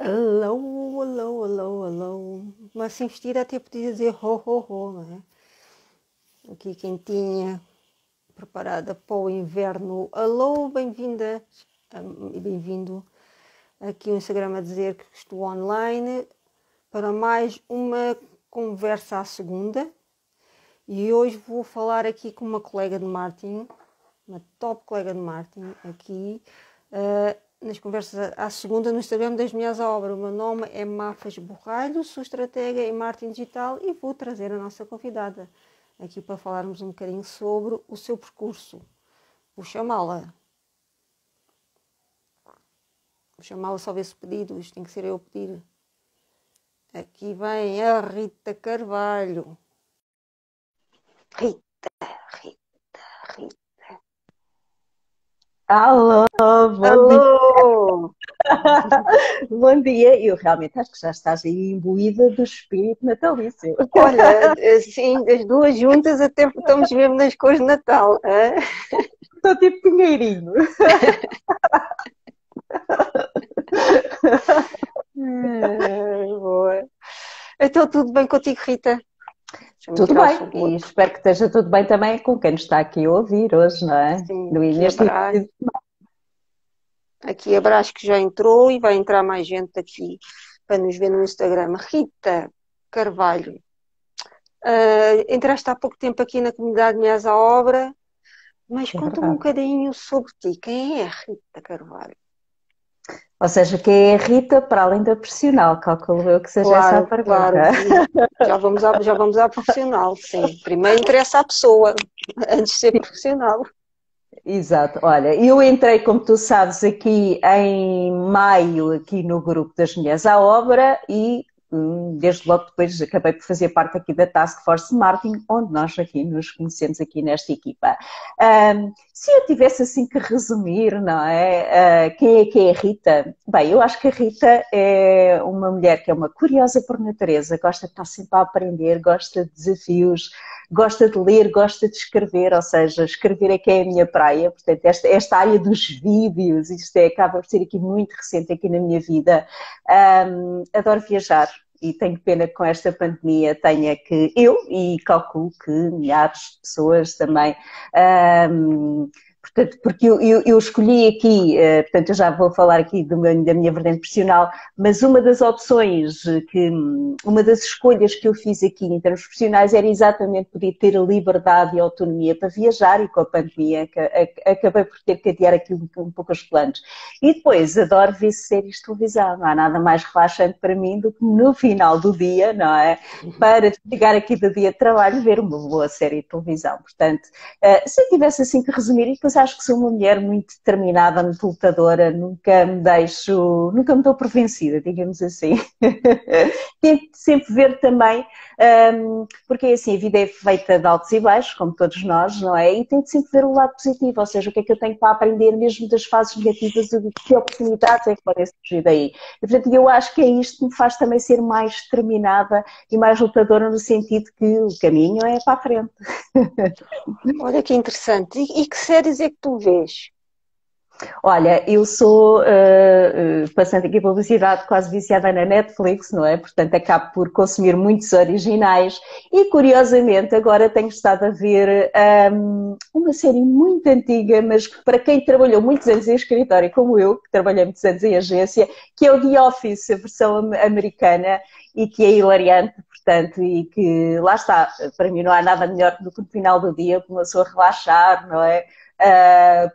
Alô, alô, alô, alô. Mas sem vestir até podia dizer ho, ho, ho, não é? Aqui quentinha, preparada para o inverno. Alô, bem-vinda e bem-vindo aqui o Instagram a dizer que estou online para mais uma conversa à segunda. E hoje vou falar aqui com uma colega de marketing, uma top colega de marketing aqui, nas conversas à segunda no Instagram das Mulheres à Obra. O meu nome é Mafas Borralho, sou estratega em marketing digital e vou trazer a nossa convidada aqui para falarmos um bocadinho sobre o seu percurso. Vou chamá-la. Vou chamá-la só ver se pedido, isto tem que ser eu a pedir. Aqui vem a Rita Carvalho. Rita, Rita, Rita. Alô, bom dia. Alô! Bom dia. Eu realmente acho que já estás aí imbuída do espírito natalício. Olha, assim, as duas juntas até estamos mesmo nas cores de Natal. Hã? Estou tipo pinheirinho. Boa. Então, tudo bem contigo, Rita? Deixa-me Tudo tirar o bem, som do e outro. espero que esteja tudo bem também com quem nos está aqui a ouvir hoje, não é? Sim, aqui Neste abraço. início. Aqui abraço que já entrou e vai entrar mais gente aqui para nos ver no Instagram. Rita Carvalho. Entraste há pouco tempo aqui na comunidade Mulheres à Obra, mas É conta-me um verdade. bocadinho sobre ti. Quem é a Rita Carvalho? Ou seja, quem é a Rita para além da profissional? Calculo eu que seja essa a Claro, claro. pergunta. Já vamos à profissional, sim. Primeiro interessa a pessoa, antes de ser profissional. Exato, olha, eu entrei, como tu sabes, aqui em maio, aqui no grupo das Mulheres à Obra e desde logo depois acabei por fazer parte aqui da Task Force Marketing, onde nós aqui nos conhecemos aqui nesta equipa. Se eu tivesse assim que resumir, não é? Quem é a Rita? Bem, eu acho que a Rita é uma mulher que é uma curiosa por natureza, gosta de estar sempre a aprender, gosta de desafios, gosta de ler, gosta de escrever, ou seja, escrever é que é a minha praia, portanto, esta área dos vídeos, isto acaba por ser aqui muito recente aqui na minha vida. Adoro viajar e tenho pena que com esta pandemia tenha que eu, e calculo que milhares de pessoas também, portanto, porque eu escolhi aqui, portanto eu já vou falar aqui da minha vertente profissional, mas uma das opções, uma das escolhas que eu fiz aqui em termos profissionais era exatamente poder ter a liberdade e a autonomia para viajar, e com a pandemia acabei por ter que adiar aqui um pouco os planos. E depois adoro ver séries de televisão, não há nada mais relaxante para mim do que no final do dia, não é? Para chegar aqui do dia de trabalho ver uma boa série de televisão. Portanto, se eu tivesse assim que resumir, e depois acho que sou uma mulher muito determinada, muito lutadora, nunca me dou por vencida, digamos assim. Tento sempre ver também, porque assim, a vida é feita de altos e baixos, como todos nós, não é? E tento sempre ver o lado positivo, ou seja, o que é que eu tenho para aprender mesmo das fases negativas e que oportunidades é que podem surgir daí. E, portanto, eu acho que é isto que me faz também ser mais determinada e mais lutadora no sentido que o caminho é para a frente. Olha que interessante. E que séries é que tu vês? Olha, eu sou, passando aqui publicidade, quase viciada na Netflix, não é? Portanto, acabo por consumir muitos originais e, curiosamente, agora tenho estado a ver uma série muito antiga, mas para quem trabalhou muitos anos em escritório, como eu, que trabalhei muitos anos em agência, que é o The Office, a versão americana, e que é hilariante, portanto, e que, lá está, para mim não há nada melhor do que no final do dia, como a pessoa relaxar, não é?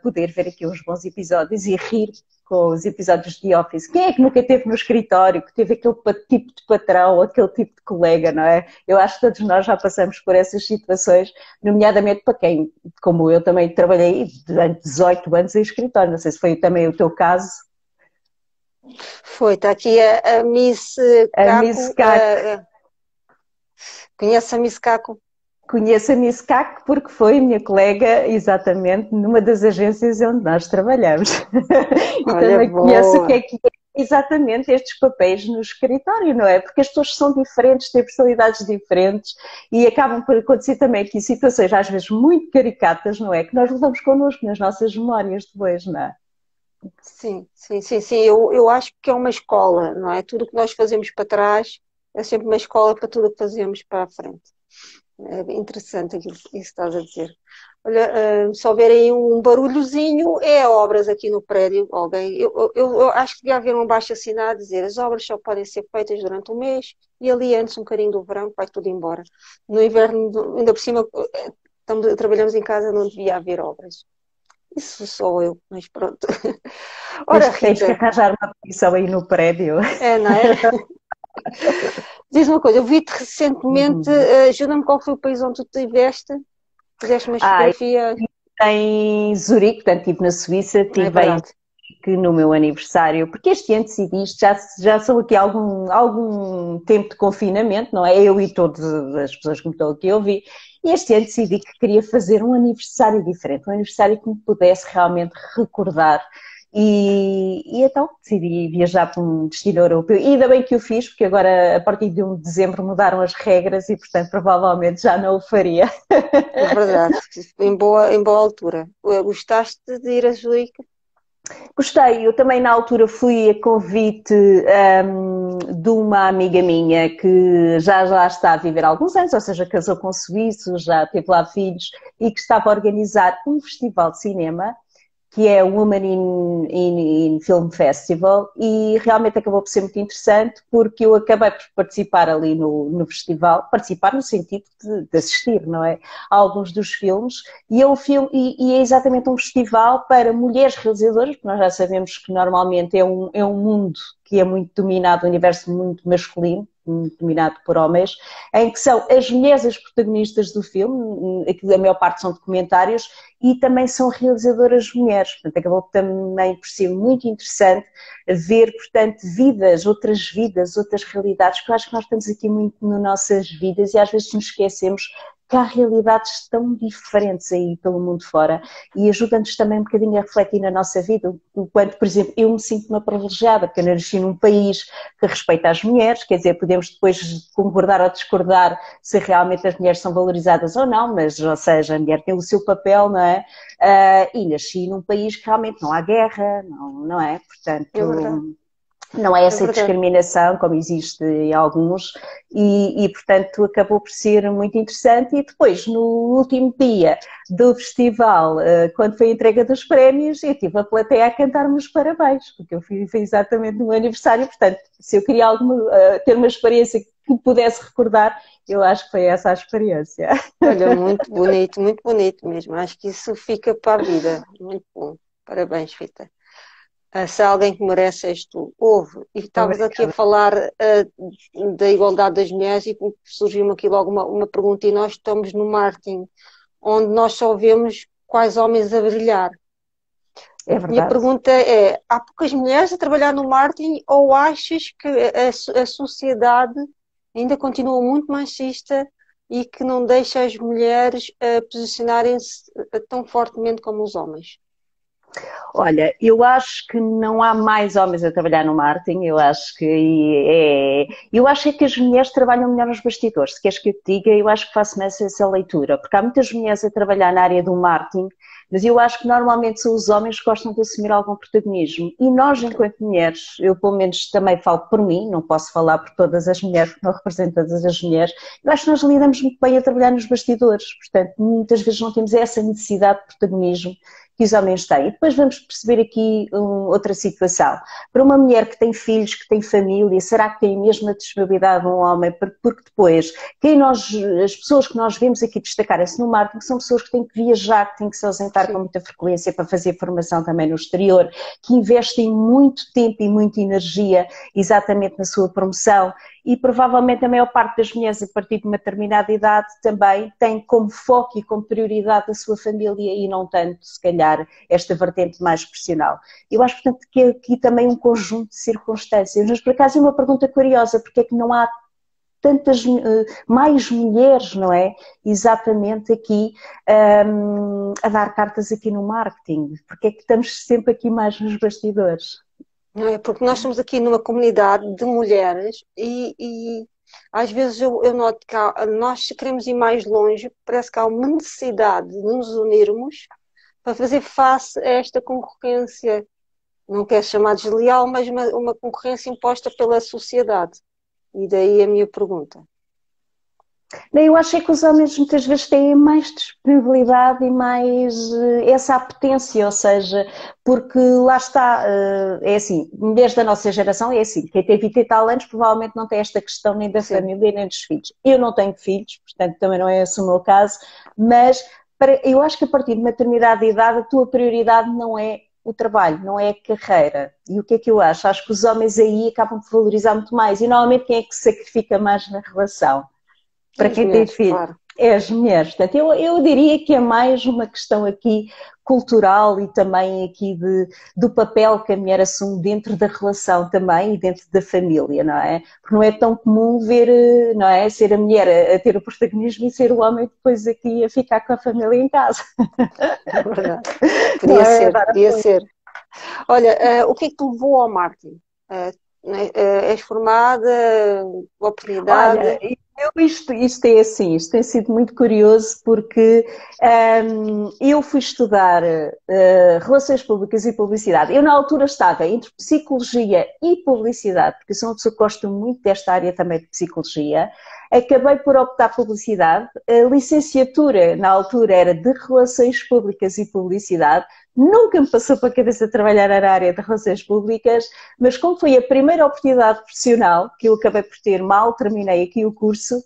Poder ver aqui uns bons episódios e rir com os episódios de The Office. Quem é que nunca teve no escritório, que teve aquele tipo de patrão, aquele tipo de colega, não é? Eu acho que todos nós já passamos por essas situações, nomeadamente para quem, como eu também trabalhei durante 18 anos em escritório, não sei se foi também o teu caso. Foi, está aqui a Miss A Miss Caco. CAC. Conhece a Miss Caco? Conheço a Miss CAC porque foi minha colega exatamente numa das agências onde nós trabalhamos. E Olha, também conheço o que boa. é exatamente estes papéis no escritório, não é? Porque as pessoas são diferentes, têm personalidades diferentes e acabam por acontecer também aqui situações às vezes muito caricatas, não é? Que nós levamos connosco nas nossas memórias depois, não é? Sim, sim, sim, sim. Eu acho que é uma escola, não é? Tudo o que nós fazemos para trás é sempre uma escola para tudo o que fazemos para a frente. É bem interessante aquilo que estás a dizer. Olha, se houver aí um barulhozinho, é obras aqui no prédio. Alguém, eu acho que devia haver um abaixo-assinado a dizer as obras só podem ser feitas durante o mês e ali antes, um bocadinho do verão, vai tudo embora. No inverno, ainda por cima, trabalhamos em casa, não devia haver obras. Isso sou eu, mas pronto. Ora, Tens que Rita, arranjar uma posição aí no prédio. é, não é? Diz uma coisa, eu vi-te recentemente, Uhum. ajuda-me qual foi o país onde tu estiveste, fizeste uma Ah, fotografia, em Zurique, portanto, estive na Suíça, é estive em verdade. Zurique no meu aniversário, porque este ano decidi isto, já sou aqui há algum tempo de confinamento, não é? Eu e todas as pessoas que me estão aqui a ouvir, e este ano decidi que queria fazer um aniversário diferente, um aniversário que me pudesse realmente recordar. E então decidi viajar para um destino europeu. E ainda bem que o fiz, porque agora, a partir de 1 de dezembro, mudaram as regras e, portanto, provavelmente já não o faria. É verdade, em boa altura. Gostaste de ir a Zurique? Gostei, eu também na altura fui a convite de uma amiga minha que já está a viver há alguns anos, ou seja, casou com suíços, já teve lá filhos e que estava a organizar um festival de cinema que é o Women in Film Festival, e realmente acabou por ser muito interessante porque eu acabei por participar ali no festival, participar no sentido de assistir, não é? A alguns dos filmes, e é, e é exatamente um festival para mulheres realizadoras, porque nós já sabemos que normalmente é um mundo que é muito dominado, um universo muito masculino, dominado por homens, em que são as mulheres as protagonistas do filme, a maior parte são documentários, e também são realizadoras mulheres. Portanto, acabou também por ser muito interessante ver, portanto, vidas, outras realidades, porque eu acho que nós estamos aqui muito nas nossas vidas e às vezes nos esquecemos que há realidades tão diferentes aí pelo mundo fora e ajuda-nos também um bocadinho a refletir na nossa vida. Enquanto, por exemplo, eu me sinto uma privilegiada, porque eu nasci num país que respeita as mulheres, quer dizer, podemos depois concordar ou discordar se realmente as mulheres são valorizadas ou não, mas, ou seja, a mulher tem o seu papel, não é? E nasci num país que realmente não há guerra, não é? É verdade, Portanto, não é é essa verdade. discriminação como existe em alguns portanto acabou por ser muito interessante e depois no último dia do festival, quando foi a entrega dos prémios, eu tive a plateia a cantar-me os parabéns, porque eu fui exatamente no meu aniversário, portanto se eu queria ter uma experiência que pudesse recordar, eu acho que foi essa a experiência. Olha, muito bonito mesmo. Acho que isso fica para a vida. Muito bom. Parabéns, Rita. Se há alguém que merece és tu. Houve. E estavas aqui a Obrigada. falar da igualdade das mulheres e surgiu-me aqui logo uma pergunta e nós estamos no marketing, onde nós só vemos quais homens a brilhar. A É minha verdade. pergunta é, há poucas mulheres a trabalhar no marketing ou achas que a sociedade ainda continua muito machista e que não deixa as mulheres posicionarem-se tão fortemente como os homens? Olha, eu acho que não há mais homens a trabalhar no marketing, eu acho é que as mulheres trabalham melhor nos bastidores, se queres que eu te diga, eu acho que faço essa leitura, porque há muitas mulheres a trabalhar na área do marketing, mas eu acho que normalmente são os homens que gostam de assumir algum protagonismo, e nós enquanto mulheres, eu pelo menos também falo por mim, não posso falar por todas as mulheres, porque não represento todas as mulheres, eu acho que nós lidamos muito bem a trabalhar nos bastidores, portanto muitas vezes não temos essa necessidade de protagonismo que os homens têm. E depois vamos perceber aqui outra situação. Para uma mulher que tem filhos, que tem família, será que tem a mesma disponibilidade de um homem? Porque depois, as pessoas que nós vemos aqui destacarem-se no marketing são pessoas que têm que viajar, que têm que se ausentar com Sim, muita frequência para fazer formação também no exterior, que investem muito tempo e muita energia exatamente na sua promoção e provavelmente a maior parte das mulheres a partir de uma determinada idade também tem como foco e como prioridade a sua família e não tanto, se calhar, esta vertente mais profissional. Eu acho, portanto, que aqui também um conjunto de circunstâncias, mas por acaso é uma pergunta curiosa, porque é que não há tantas mais mulheres, não é? Exatamente aqui a dar cartas aqui no marketing, porque é que estamos sempre aqui mais nos bastidores? não é? Porque nós estamos aqui numa comunidade de mulheres e às vezes eu noto que nós se queremos ir mais longe, parece que há uma necessidade de nos unirmos para fazer face a esta concorrência não quero chamar desleal, mas uma concorrência imposta pela sociedade. E daí a minha pergunta. Eu acho é que os homens muitas vezes têm mais disponibilidade e mais essa apetência, ou seja, porque lá está, é assim, mulheres da nossa geração é assim, quem tem 20 e tal anos provavelmente não tem esta questão nem da Sim. família nem dos filhos. Eu não tenho filhos, portanto também não é esse o meu caso, mas eu acho que a partir de uma determinada idade a tua prioridade não é o trabalho, não é a carreira. E o que é que eu acho? Acho que os homens aí acabam por valorizar muito mais e normalmente quem é que se sacrifica mais na relação? Para As quem tem mulheres, filho, claro. é as mulheres. Portanto, eu diria que é mais uma questão aqui cultural e também aqui do papel que a mulher assume dentro da relação também e dentro da família, não é? Porque não é tão comum ver, não é, ser a mulher a ter o protagonismo e ser o homem depois aqui a ficar com a família em casa. É verdade. Não Podia é? ser, podia ser. Olha, o que é que te levou ao marketing? És formada, Olha, oportunidade? isto é assim, isto tem sido muito curioso porque eu fui estudar Relações Públicas e Publicidade. Eu na altura estava entre Psicologia e Publicidade, porque eu sou uma pessoa que gosta muito desta área também de Psicologia. Acabei por optar por Publicidade. A licenciatura na altura era de Relações Públicas e Publicidade. Nunca me passou para a cabeça trabalhar na área de Relações Públicas, mas como foi a primeira oportunidade profissional que eu acabei por ter, mal terminei aqui o curso,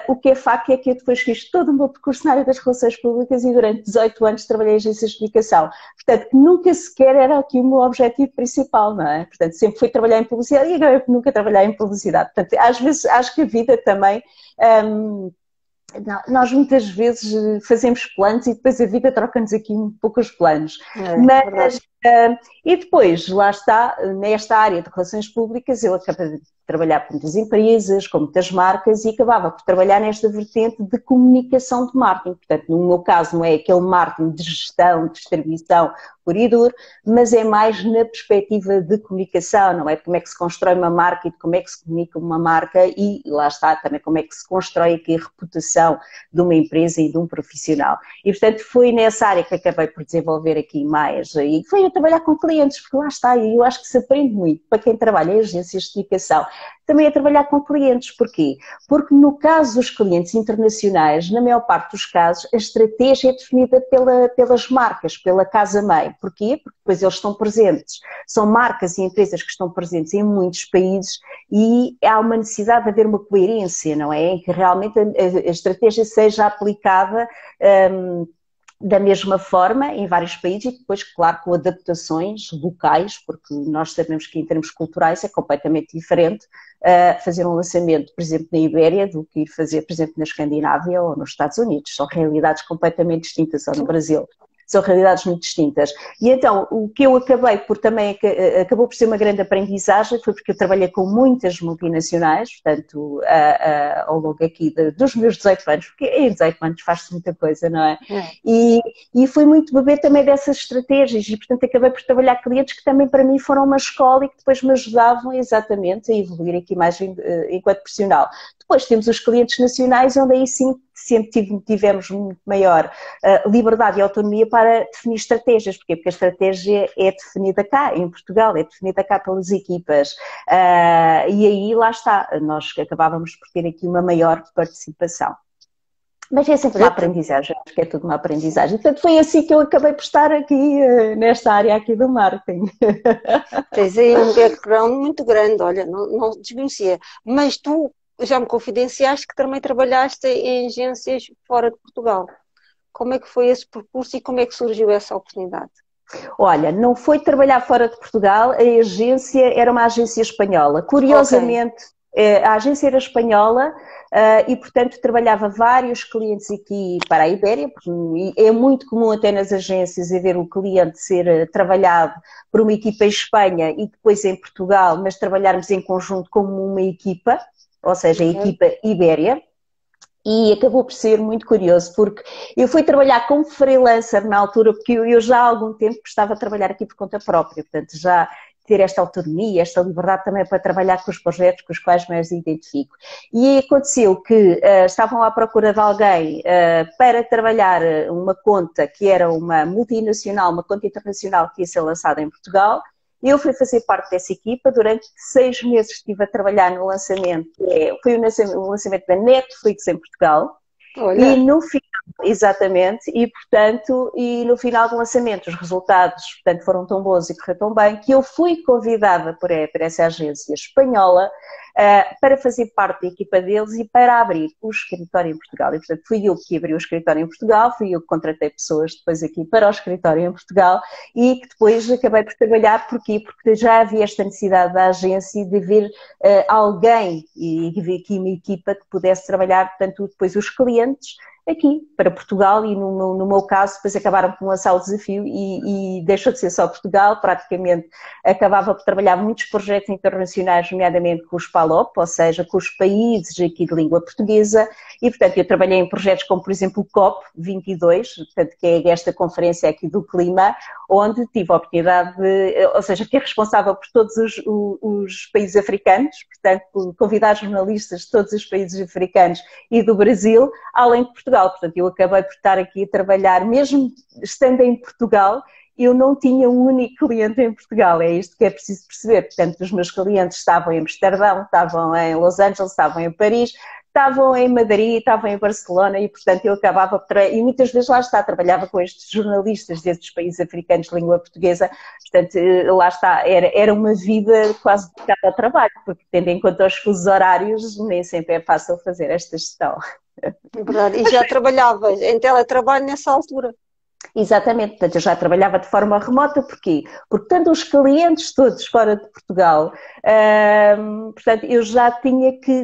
o que é facto é que eu depois fiz todo o meu percurso na área das relações públicas e durante 18 anos trabalhei em agências de comunicação. Portanto, nunca sequer era aqui o meu objetivo principal, não é? Portanto, sempre fui trabalhar em publicidade e agora nunca trabalhar em publicidade. Portanto, às vezes acho que a vida também... nós muitas vezes fazemos planos e depois a vida troca-nos aqui um pouco os planos. É verdade. Mas, e depois, lá está, nesta área de relações públicas, eu acabei de trabalhar com muitas empresas, com muitas marcas e acabava por trabalhar nesta vertente de comunicação de marketing. Portanto, no meu caso, não é aquele marketing de gestão, de distribuição puro e duro, mas é mais na perspectiva de comunicação, não é? De como é que se constrói uma marca e de como é que se comunica uma marca e lá está também como é que se constrói aqui a reputação de uma empresa e de um profissional. E, portanto, foi nessa área que acabei por desenvolver aqui mais. E foi a trabalhar com clientes, porque lá está, e eu acho que se aprende muito para quem trabalha em agências de comunicação, também a trabalhar com clientes. Porquê? Porque no caso dos clientes internacionais, na maior parte dos casos, a estratégia é definida pelas marcas, pela casa-mãe. Porquê? Porque depois eles estão presentes. São marcas e empresas que estão presentes em muitos países e há uma necessidade de haver uma coerência, não é? Em que realmente a estratégia seja aplicada da mesma forma em vários países e depois, claro, com adaptações locais, porque nós sabemos que em termos culturais é completamente diferente fazer um lançamento, por exemplo, na Ibéria do que ir fazer, por exemplo, na Escandinávia ou nos Estados Unidos. São realidades completamente distintas, ou no Brasil. São realidades muito distintas. E então, o que eu acabei por também, acabou por ser uma grande aprendizagem, foi porque eu trabalhei com muitas multinacionais, portanto, ao longo aqui dos meus 18 anos, porque em 18 anos faz-se muita coisa, não é? E foi muito beber também dessas estratégias e, portanto, acabei por trabalhar clientes que também para mim foram uma escola e que depois me ajudavam exatamente a evoluir aqui mais enquanto profissional. Depois temos os clientes nacionais, onde aí sim sempre tivemos muito maior liberdade e autonomia para definir estratégias. Porquê? Porque a estratégia é definida cá, em Portugal, é definida cá pelas equipas. E aí, lá está, nós acabávamos por ter aqui uma maior participação. Mas é sempre uma aprendizagem, acho que é tudo uma aprendizagem. Portanto, foi assim que eu acabei por estar aqui nesta área aqui do marketing. Tens aí um background muito grande, olha, não desconhecia. Mas tu já me confidenciaste que também trabalhaste em agências fora de Portugal. Como é que foi esse percurso e como é que surgiu essa oportunidade? Olha, não foi trabalhar fora de Portugal, a agência era uma agência espanhola. Curiosamente, a agência era espanhola e, portanto, trabalhava vários clientes aqui para a Ibéria, porque é muito comum até nas agências haver o cliente ser trabalhado por uma equipa em Espanha e depois em Portugal, mas trabalharmos em conjunto como uma equipa, ou seja, a equipa Ibéria. E acabou por ser muito curioso, porque eu fui trabalhar como freelancer na altura, porque eu já há algum tempo estava a trabalhar aqui por conta própria, portanto já ter esta autonomia, esta liberdade também para trabalhar com os projetos com os quais mais identifico. E aconteceu que estavam à procura de alguém para trabalhar uma conta que era uma multinacional, uma conta internacional que ia ser lançada em Portugal, Eu fui fazer parte dessa equipa, durante 6 meses estive a trabalhar no lançamento, foi o lançamento da Netflix em Portugal, e Olha, no final, exatamente, e portanto, e no final do lançamento os resultados, portanto, foram tão bons e correram tão bem que eu fui convidada por essa agência espanhola para fazer parte da equipa deles e para abrir o escritório em Portugal. E portanto fui eu que abri o escritório em Portugal, fui eu que contratei pessoas depois aqui para o escritório em Portugal e que depois acabei por trabalhar. Porquê? Porque já havia esta necessidade da agência de ver alguém e ver aqui uma equipa que pudesse trabalhar, portanto, depois os clientes aqui para Portugal e no meu caso depois acabaram por lançar o desafio e deixou de ser só Portugal, praticamente acabava por trabalhar muitos projetos internacionais, nomeadamente com os PALOP, ou seja, com os países aqui de língua portuguesa e portanto eu trabalhei em projetos como por exemplo o COP22, portanto, que é esta conferência aqui do clima, onde tive a oportunidade de, ou seja, fiquei responsável por todos os países africanos, portanto convidar jornalistas de todos os países africanos e do Brasil, além de Portugal. Portanto, eu acabei por estar aqui a trabalhar, mesmo estando em Portugal, eu não tinha um único cliente em Portugal, é isto que é preciso perceber. Portanto, os meus clientes estavam em Amsterdão, estavam em Los Angeles, estavam em Paris, estavam em Madrid, estavam em Barcelona e, portanto, eu acabava por... E muitas vezes lá está, trabalhava com estes jornalistas destes países africanos de língua portuguesa, portanto, lá está, era uma vida quase dedicada ao trabalho, porque tendo em conta os fusos horários, nem sempre é fácil fazer esta gestão. é verdade. E já trabalhavas em teletrabalho nessa altura. Exatamente, portanto eu já trabalhava de forma remota, porquê? Porque tanto os clientes todos fora de Portugal, portanto eu já tinha que,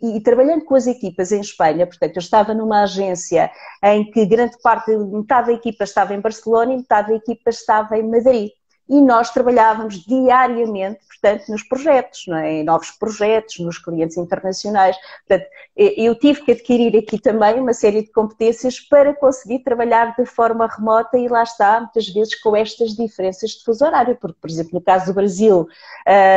e trabalhando com as equipas em Espanha, portanto eu estava numa agência em que grande parte, metade da equipa estava em Barcelona e metade da equipa estava em Madrid. E nós trabalhávamos diariamente, portanto, nos projetos, não é? Em novos projetos, nos clientes internacionais. Portanto, eu tive que adquirir aqui também uma série de competências para conseguir trabalhar de forma remota e lá está, muitas vezes com estas diferenças de fuso horário, porque, por exemplo, no caso do Brasil,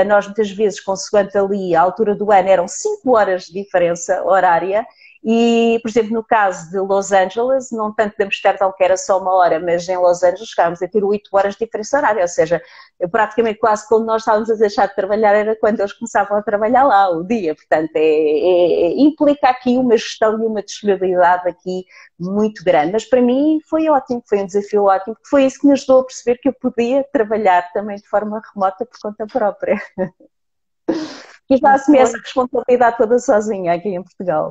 nós muitas vezes, consoante ali a altura do ano, eram 5 horas de diferença horária. E, por exemplo, no caso de Los Angeles, não tanto de Amsterdão, que era só 1 hora, mas em Los Angeles chegámos a ter 8 horas de diferença horária, ou seja, praticamente quase quando nós estávamos a deixar de trabalhar era quando eles começavam a trabalhar lá, o dia. Portanto, implica aqui uma gestão e uma disponibilidade aqui muito grande. Mas para mim foi ótimo, foi um desafio ótimo, porque foi isso que nos ajudou a perceber que eu podia trabalhar também de forma remota por conta própria. E já assumi essa responsabilidade toda sozinha aqui em Portugal.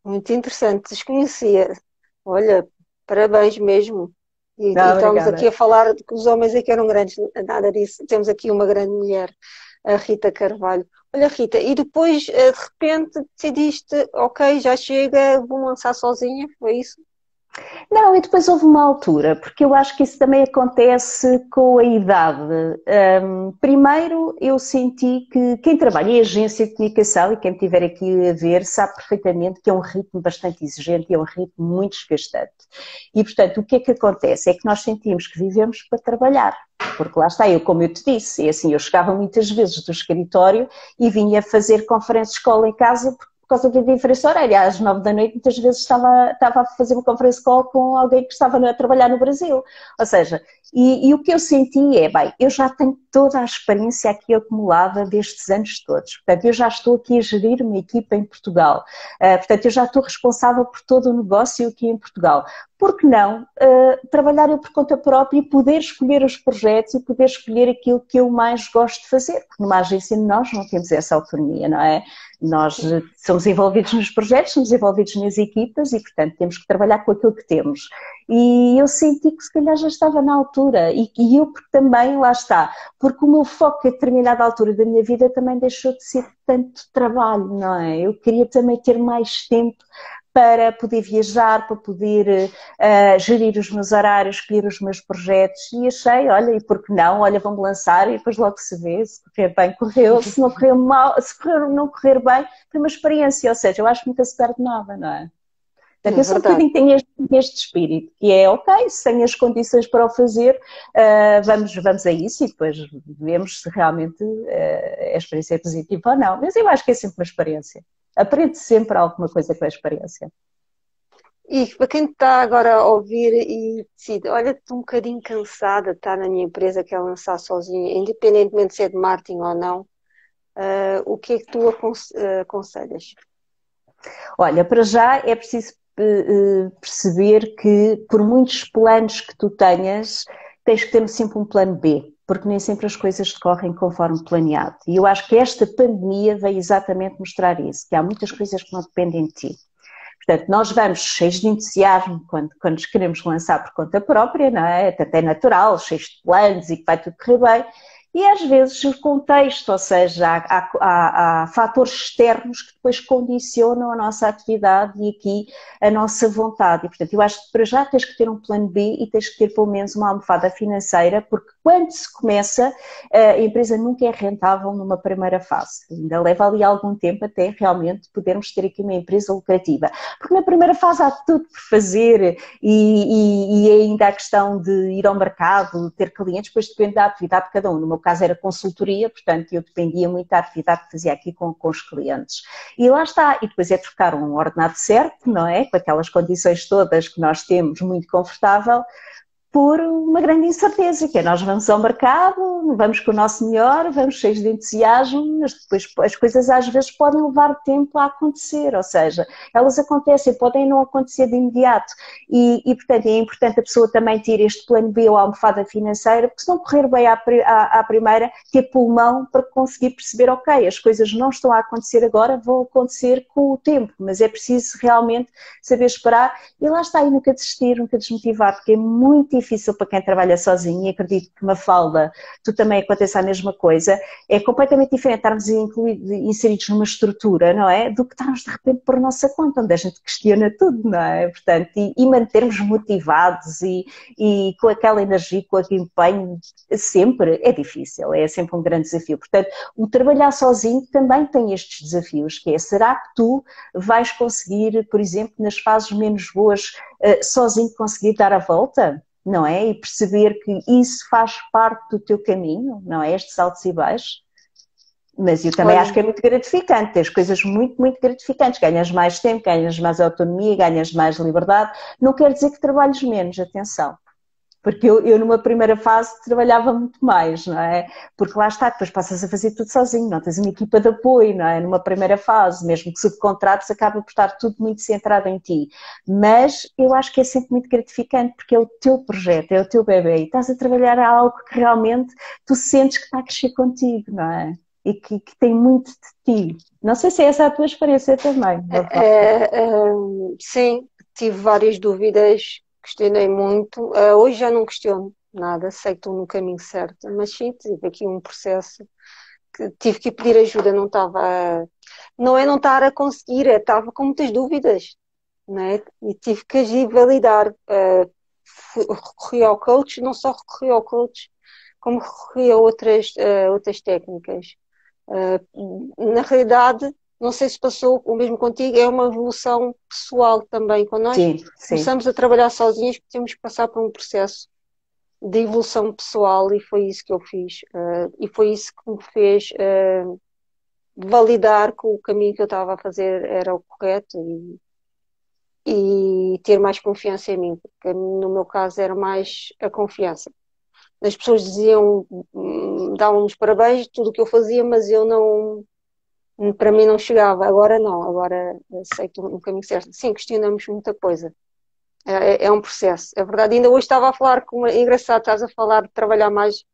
Muito interessante, desconhecia. Olha, parabéns mesmo. E estamos Obrigada. aqui a falar de que os homens aqui eram grandes, nada disso. Temos aqui uma grande mulher, a Rita Carvalho. Olha, Rita, e depois de repente decidiste, ok, já chega, vou lançar sozinha, foi isso? Não, e depois houve uma altura, porque eu acho que isso também acontece com a idade. Primeiro, eu senti que quem trabalha em agência de comunicação e quem estiver aqui a ver sabe perfeitamente que é um ritmo bastante exigente e é um ritmo muito desgastante. E, portanto, o que é que acontece? É que nós sentimos que vivemos para trabalhar. Porque lá está, como eu te disse, é assim, eu chegava muitas vezes do escritório e vinha fazer conferência de escola em casa por causa da diferença horária. Às 9 da noite, muitas vezes estava a fazer uma conferência call com alguém que estava a trabalhar no Brasil. Ou seja, e o que eu senti é, bem, eu já tenho toda a experiência aqui acumulada destes anos todos. Portanto, eu já estou aqui a gerir uma equipa em Portugal. Portanto, eu já estou responsável por todo o negócio aqui em Portugal. Por que não trabalhar eu por conta própria e poder escolher os projetos e poder escolher aquilo que eu mais gosto de fazer? Porque numa agência nós não temos essa autonomia, não é? Nós somos envolvidos nos projetos, somos envolvidos nas equipas e, portanto, temos que trabalhar com aquilo que temos. E eu senti que se calhar já estava na altura e eu porque também, lá está, porque o meu foco a determinada altura da minha vida também deixou de ser tanto trabalho, não é? Eu queria também ter mais tempo para poder viajar, para poder gerir os meus horários, escolher os meus projetos e achei, olha, e por que não? Olha, vamos lançar e depois logo se vê, se correr bem, correu, se não correr mal, se não correr bem, foi uma experiência, ou seja, eu acho que nunca se perde nada, não é? Portanto, eu sou um bocadinho tenho este espírito, que é, ok, se tenho as condições para o fazer, vamos a isso e depois vemos se realmente a experiência é positiva ou não. Mas eu acho que é sempre uma experiência. Aprende sempre alguma coisa com a experiência. E para quem está agora a ouvir e decide, olha, estou um bocadinho cansada de estar na minha empresa, quer lançar sozinha, independentemente se é de marketing ou não, o que é que tu aconselhas? Olha, para já é preciso perceber que por muitos planos que tu tenhas, tens que ter sempre um plano B, porque nem sempre as coisas decorrem conforme planeado. E eu acho que esta pandemia veio exatamente mostrar isso, que há muitas coisas que não dependem de ti. Portanto, nós vamos cheios de entusiasmo quando nos queremos lançar por conta própria, não é? Até natural, cheios de planos e que vai tudo correr bem. E às vezes o contexto, ou seja, há fatores externos que depois condicionam a nossa atividade e aqui a nossa vontade. E, portanto, eu acho que para já tens que ter um plano B e tens que ter pelo menos uma almofada financeira, porque quando se começa, a empresa nunca é rentável numa primeira fase. Ainda leva ali algum tempo até realmente podermos ter aqui uma empresa lucrativa. Porque na primeira fase há tudo por fazer e ainda a questão de ir ao mercado, ter clientes, depois depende da atividade de cada um. No meu caso era consultoria, portanto eu dependia muito da atividade que fazia aqui com os clientes. E lá está, e depois é trocar um ordenado certo, não é? Com aquelas condições todas que nós temos, muito confortável, por uma grande incerteza, que é nós vamos ao mercado, vamos com o nosso melhor, vamos cheios de entusiasmo, mas depois as coisas às vezes podem levar tempo a acontecer, ou seja, elas acontecem, podem não acontecer de imediato portanto é importante a pessoa também ter este plano B ou almofada financeira, porque se não correr bem à primeira, ter pulmão para conseguir perceber, ok, as coisas não estão a acontecer agora, vão acontecer com o tempo, mas é preciso realmente saber esperar e lá está, e nunca desistir, nunca desmotivar, porque é muito difícil para quem trabalha sozinho, e acredito que Mafalda, tu também aconteça a mesma coisa, é completamente diferente estarmos inseridos numa estrutura, não é? Do que estarmos de repente por nossa conta, onde a gente questiona tudo, não é? Portanto, e mantermos motivados e com aquela energia, com aquele empenho, sempre é difícil, é sempre um grande desafio. Portanto, o trabalhar sozinho também tem estes desafios, que é, será que tu vais conseguir, por exemplo, nas fases menos boas, sozinho conseguir dar a volta? Não é? E perceber que isso faz parte do teu caminho, não é? Estes altos e baixos. Mas eu também acho Olha, que é muito gratificante, tens coisas muito, muito gratificantes. Ganhas mais tempo, ganhas mais autonomia, ganhas mais liberdade. Não quer dizer que trabalhes menos, atenção. Porque eu numa primeira fase trabalhava muito mais, não é? Porque lá está, depois passas a fazer tudo sozinho, não tens uma equipa de apoio, não é? Numa primeira fase, mesmo que subcontrates, acaba por estar tudo muito centrado em ti. Mas eu acho que é sempre muito gratificante, porque é o teu projeto, é o teu bebê, e estás a trabalhar a algo que realmente tu sentes que está a crescer contigo, não é? E que tem muito de ti. Não sei se é essa a tua experiência também. sim, tive várias dúvidas, questionei muito. Hoje já não questiono nada, sei que estou no caminho certo, mas sim, tive aqui um processo que tive que pedir ajuda, não estava. Não é não estar a conseguir, estava com muitas dúvidas, não é? E tive que agir e validar. Recorri ao coach, não só recorri ao coach, como recorri a outras técnicas. Na realidade, não sei se passou o mesmo contigo, é uma evolução pessoal também. Quando nós Sim, sim. começamos a trabalhar sozinhos, temos que passar por um processo de evolução pessoal e foi isso que eu fiz. E foi isso que me fez validar que o caminho que eu estava a fazer era o correto e ter mais confiança em mim, porque no meu caso era mais a confiança. As pessoas diziam, davam-me os parabéns de tudo o que eu fazia, mas eu não, para mim não chegava. Agora não, agora sei que estou no caminho certo. Sim, questionamos muita coisa. É um processo, é verdade. Ainda hoje estava a falar com é engraçado, estás a falar de trabalhar mais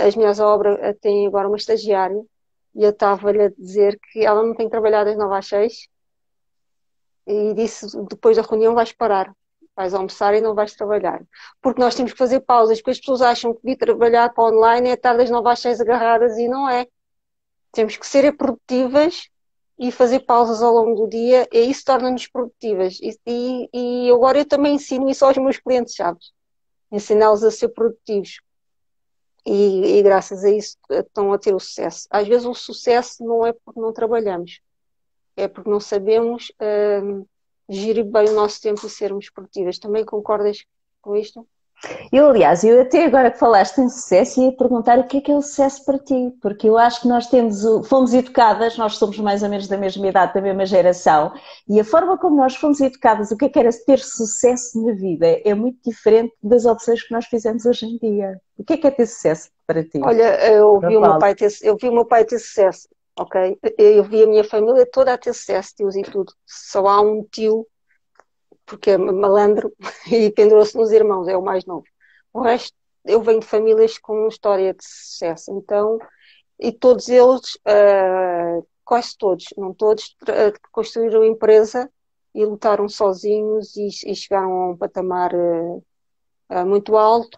as minhas obras, tem agora uma estagiária, e eu estava-lhe a dizer que ela não tem trabalhado das 9 às 6 e disse, depois da reunião vais parar. Vais almoçar e não vais trabalhar. Porque nós temos que fazer pausas, porque as pessoas acham que vir trabalhar para online é estar das 9 às 6 agarradas e não é. Temos que ser produtivas e fazer pausas ao longo do dia, e isso torna-nos produtivas. E agora eu também ensino isso aos meus clientes, sabes? Ensiná-los a ser produtivos. E graças a isso estão a ter o sucesso. Às vezes o sucesso não é porque não trabalhamos, é porque não sabemos gerir bem o nosso tempo e sermos produtivas. Também concordas com isto? Eu até agora que falaste em sucesso ia perguntar o que é o sucesso para ti, porque eu acho que nós fomos educadas, nós somos mais ou menos da mesma idade, da mesma geração, e a forma como nós fomos educadas, o que é era ter sucesso na vida, é muito diferente das opções que nós fizemos hoje em dia. O que é ter sucesso para ti? Olha, eu vi o meu pai ter sucesso, ok? Eu vi a minha família toda a ter sucesso, tios e tudo. Só há um tio, porque é malandro, e pendurou-se nos irmãos, é o mais novo. O resto, eu venho de famílias com história de sucesso, então, e todos eles, quase todos, não todos, construíram empresa e lutaram sozinhos e chegaram a um patamar muito alto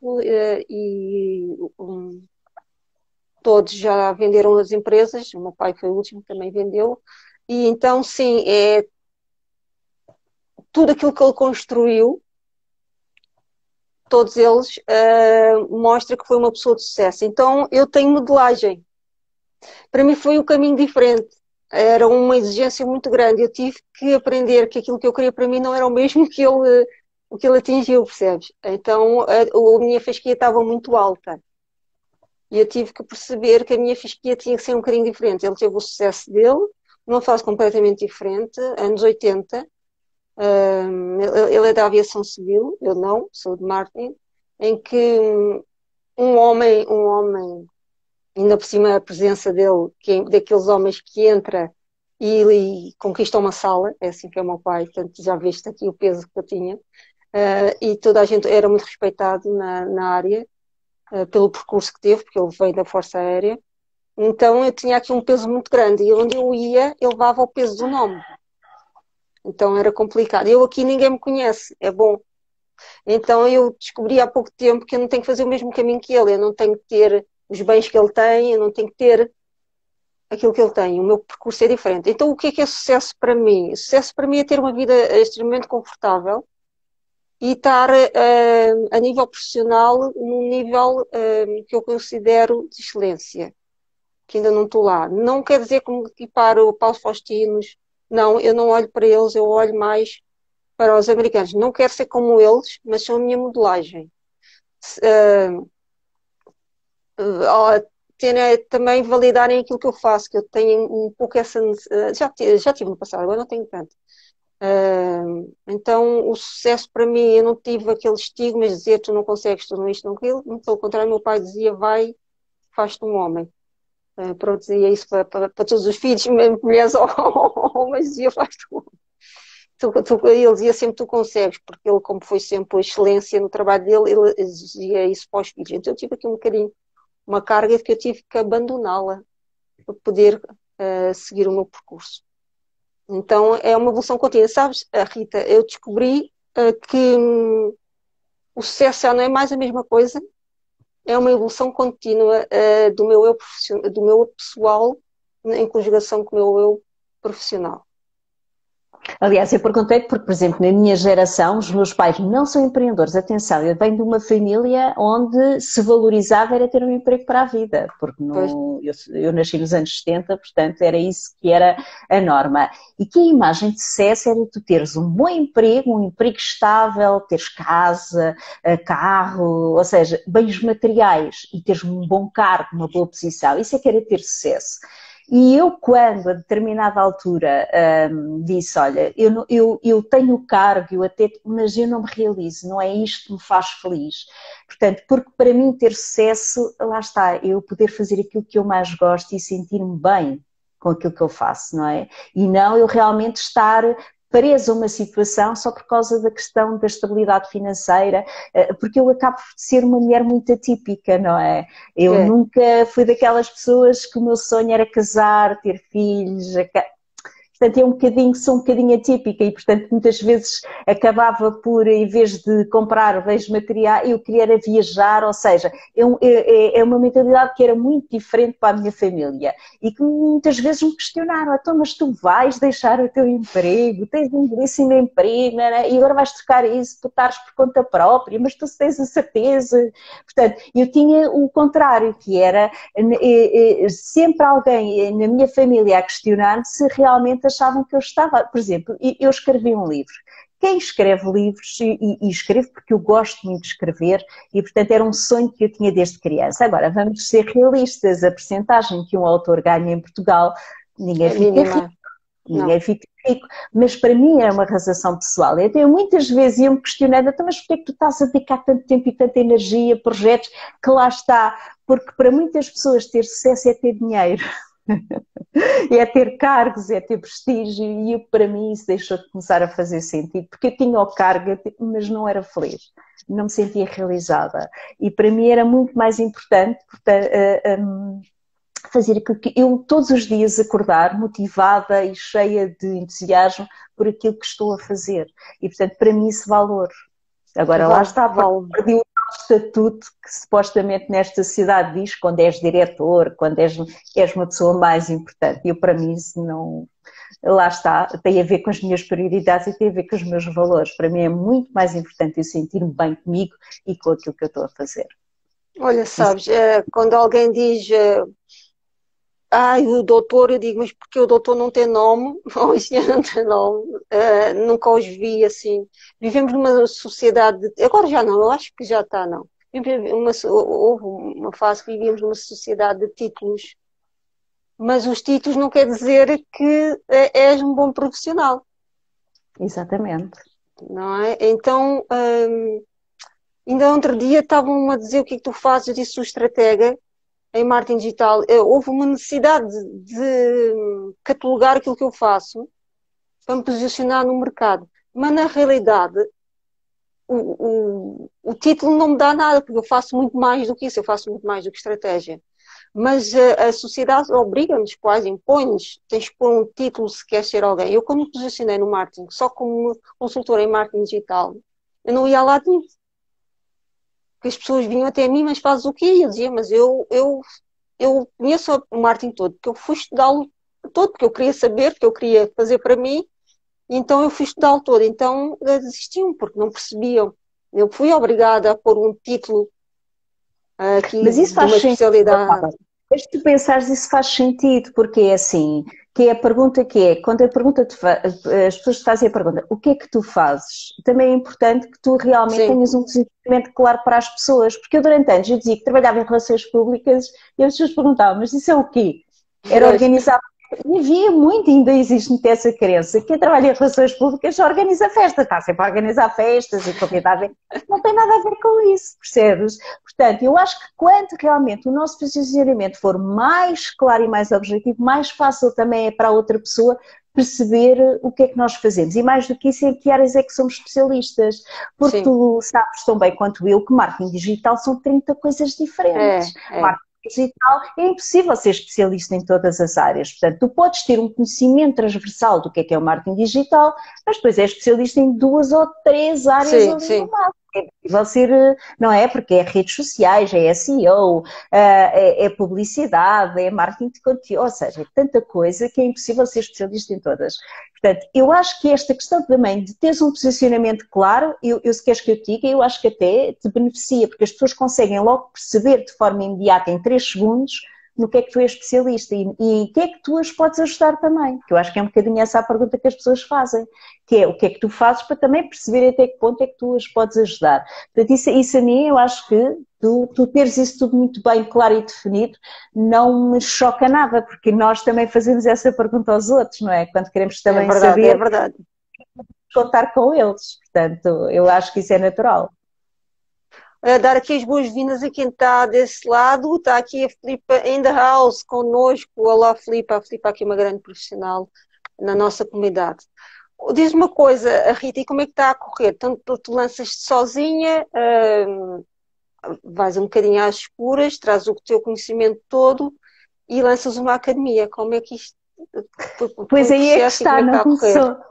todos já venderam as empresas, o meu pai foi o último que também vendeu, e então sim, é tudo aquilo que ele construiu, todos eles mostra que foi uma pessoa de sucesso. Então eu tenho modelagem. Para mim foi um caminho diferente. Era uma exigência muito grande. Eu tive que aprender que aquilo que eu queria para mim não era o mesmo que o que ele atingiu, percebes? Então a minha fasquia estava muito alta. E eu tive que perceber que a minha fasquia tinha que ser um bocadinho diferente. Ele teve o sucesso dele, numa fase completamente diferente, anos 80. Ele é da aviação civil, eu não, sou de marketing, em que um homem, ainda por cima a presença dele, daqueles homens que entra e conquista uma sala, é assim que é o meu pai, portanto já viste aqui o peso que eu tinha, e toda a gente era muito respeitado na área, pelo percurso que teve, porque ele veio da Força Aérea. Então eu tinha aqui um peso muito grande e onde eu ia, eu levava o peso do nome. Então era complicado. Eu aqui ninguém me conhece, é bom. Então eu descobri há pouco tempo que eu não tenho que fazer o mesmo caminho que ele, eu não tenho que ter os bens que ele tem, eu não tenho que ter aquilo que ele tem, o meu percurso é diferente. Então o que é sucesso para mim? Sucesso para mim é ter uma vida extremamente confortável e estar a nível profissional num nível que eu considero de excelência, que ainda não estou lá. Não quer dizer que me equipar o Paulo Faustinos, não, eu não olho para eles, eu olho mais para os americanos. Não quero ser como eles, mas são a minha modelagem. Também validarem aquilo que eu faço, que eu tenho um pouco essa... já tive no passado, agora não tenho tanto. Então o sucesso para mim, eu não tive aquele estigma de dizer tu não consegues, tu não isto, não aquilo, pelo contrário, meu pai dizia vai, faz-te um homem. Pronto, dizia isso para todos os filhos, mesmo mulheres ou homens, dizia faz-te um homem. Ele dizia sempre tu consegues, porque ele, como foi sempre a excelência no trabalho dele, ele exigia isso para os filhos. Então eu tive aqui um bocadinho uma carga que eu tive que abandoná-la para poder seguir o meu percurso. Então é uma evolução contínua. Sabes, Rita, eu descobri que o sucesso já não é mais a mesma coisa, é uma evolução contínua do meu eu pessoal em conjugação com o meu eu profissional. Aliás, eu perguntei porque, por exemplo, na minha geração, os meus pais não são empreendedores. Atenção, eu venho de uma família onde se valorizava era ter um emprego para a vida, porque eu nasci nos anos 70, portanto era isso que era a norma. E que a imagem de sucesso era tu teres um bom emprego, um emprego estável, teres casa, carro, ou seja, bens materiais e teres um bom cargo, uma boa posição. Isso é que era ter sucesso. E eu, quando a determinada altura disse, olha, eu tenho o cargo, mas eu não me realizo, não é isto que me faz feliz. Portanto, porque para mim ter sucesso, lá está, eu poder fazer aquilo que eu mais gosto e sentir-me bem com aquilo que eu faço, não é? E não eu realmente estar presa a uma situação só por causa da questão da estabilidade financeira, porque eu acabo de ser uma mulher muito atípica, não é? Eu nunca fui daquelas pessoas que o meu sonho era casar, ter filhos, portanto sou um bocadinho atípica e portanto muitas vezes acabava por, em vez de comprar bens materiais, eu queria era viajar, ou seja, é uma mentalidade que era muito diferente para a minha família e que muitas vezes me questionaram, então mas tu vais deixar o teu emprego, tens um belíssimo emprego, né? E agora vais trocar isso para estares por conta própria, mas tu tens a certeza. Portanto, eu tinha o contrário, que era sempre alguém na minha família a questionar se realmente achavam que eu estava, por exemplo, eu escrevi um livro quem escreve livros, e escrevo porque eu gosto muito de escrever, e portanto era um sonho que eu tinha desde criança. Agora, vamos ser realistas, a percentagem que um autor ganha em Portugal, ninguém É fica rico. mínima. Não. Ninguém fica rico, mas para mim é uma realização pessoal. Eu muitas vezes ia-me questionando, então, mas porquê é que tu estás a dedicar tanto tempo e tanta energia a projetos que lá está? Porque para muitas pessoas ter sucesso é ter dinheiro, é ter cargos, é ter prestígio, e para mim isso deixou de começar a fazer sentido, porque eu tinha o cargo, mas não era feliz, não me sentia realizada. E para mim era muito mais importante, fazer aquilo que eu todos os dias acordar motivada e cheia de entusiasmo por aquilo que estou a fazer. E, portanto, para mim isso valor. Agora, lá está, perdi o estatuto que supostamente nesta sociedade diz quando és diretor, quando és uma pessoa mais importante. E eu, para mim, isso não... Lá está, tem a ver com as minhas prioridades e tem a ver com os meus valores. Para mim é muito mais importante eu sentir-me bem comigo e com aquilo que eu estou a fazer. Olha, sabes, quando alguém diz... o doutor, eu digo, mas porque o doutor não tem nome, ou o senhor não tem nome, nunca os vi assim. Vivemos numa sociedade, agora já não, eu acho que já está, não. Houve uma fase que vivíamos numa sociedade de títulos, mas os títulos não quer dizer que és um bom profissional. Exatamente. Não é? Então, ainda outro dia estavam-me a dizer o que é que tu fazes, eu disse, sou estratega em marketing digital. Houve uma necessidade de catalogar aquilo que eu faço para me posicionar no mercado. Mas, na realidade, o título não me dá nada, porque eu faço muito mais do que isso, eu faço muito mais do que estratégia. Mas a sociedade obriga-nos, quase impõe-nos, tens que pôr um título se queres ser alguém. Eu, quando me posicionei no marketing, só como consultora em marketing digital, eu não ia lá nenhum. Porque as pessoas vinham até mim, mas fazes o quê? E eu dizia, mas eu conheço o marketing todo, porque eu fui estudá-lo todo, porque eu queria saber, porque eu queria fazer para mim, então eu fui estudá-lo todo. Então desistiam, porque não percebiam. Eu fui obrigada a pôr um título aqui mas isso de uma especialidade. Mas se tu pensares, isso faz sentido, porque é assim, que é a pergunta que é, quando a pergunta as pessoas te fazem a pergunta, o que é que tu fazes? Também é importante que tu realmente tenhas um posicionamento claro para as pessoas, porque eu durante anos eu dizia que trabalhava em relações públicas e as pessoas perguntavam, mas isso é o quê? Era organizar. E havia muito, ainda existe muito essa crença, quem trabalha em relações públicas só organiza festas, está sempre a organizar festas e convidar, não tem nada a ver com isso, percebes? Portanto, eu acho que quando realmente o nosso posicionamento for mais claro e mais objetivo, mais fácil também é para a outra pessoa perceber o que é que nós fazemos. E mais do que isso, em que áreas é que somos especialistas. Porque tu sabes tão bem quanto eu que marketing digital são 30 coisas diferentes. Marketing digital é impossível ser especialista em todas as áreas. Portanto, tu podes ter um conhecimento transversal do que é o marketing digital, mas depois és especialista em 2 ou 3 áreas do marketing. É possível ser, não é? Porque é redes sociais, é SEO, é publicidade, é marketing de conteúdo, ou seja, é tanta coisa que é impossível ser especialista em todas. Portanto, eu acho que esta questão também de teres um posicionamento claro, eu se queres que eu te diga, eu acho que até te beneficia, porque as pessoas conseguem logo perceber de forma imediata, em 3 segundos, no que é que tu és especialista e em que é que tu as podes ajudar também. Que eu acho que é um bocadinho essa a pergunta que as pessoas fazem, que é o que é que tu fazes para também perceber até que ponto é que tu as podes ajudar. Portanto, isso a mim, eu acho que tu teres isso tudo muito bem claro e definido não me choca nada, porque nós também fazemos essa pergunta aos outros, não é? Quando queremos também saber, é verdade. contar com eles. Portanto, eu acho que isso é natural. Dar aqui as boas-vindas a quem está desse lado. Está aqui a Filipa in the house connosco. Olá, Filipa. A Filipa aqui é uma grande profissional na nossa comunidade. Diz uma coisa, Rita, e como é que está a correr? Então, tu lanças-te sozinha, vais um bocadinho às escuras, traz o teu conhecimento todo e lanças uma academia. Como é que isto... Pois aí é que está,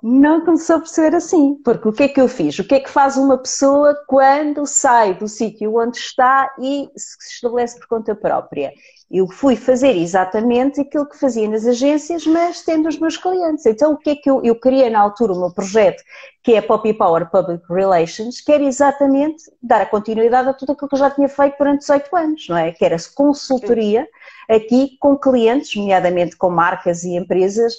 não começou por ser assim, porque o que é que eu fiz? O que é que faz uma pessoa quando sai do sítio onde está e se estabelece por conta própria? Eu fui fazer exatamente aquilo que fazia nas agências, mas tendo os meus clientes. Então o que é que eu criei na altura o meu projeto, que é Poppy Power Public Relations, que era exatamente dar a continuidade a tudo aquilo que eu já tinha feito durante 18 anos, não é? Que era consultoria aqui com clientes, nomeadamente com marcas e empresas,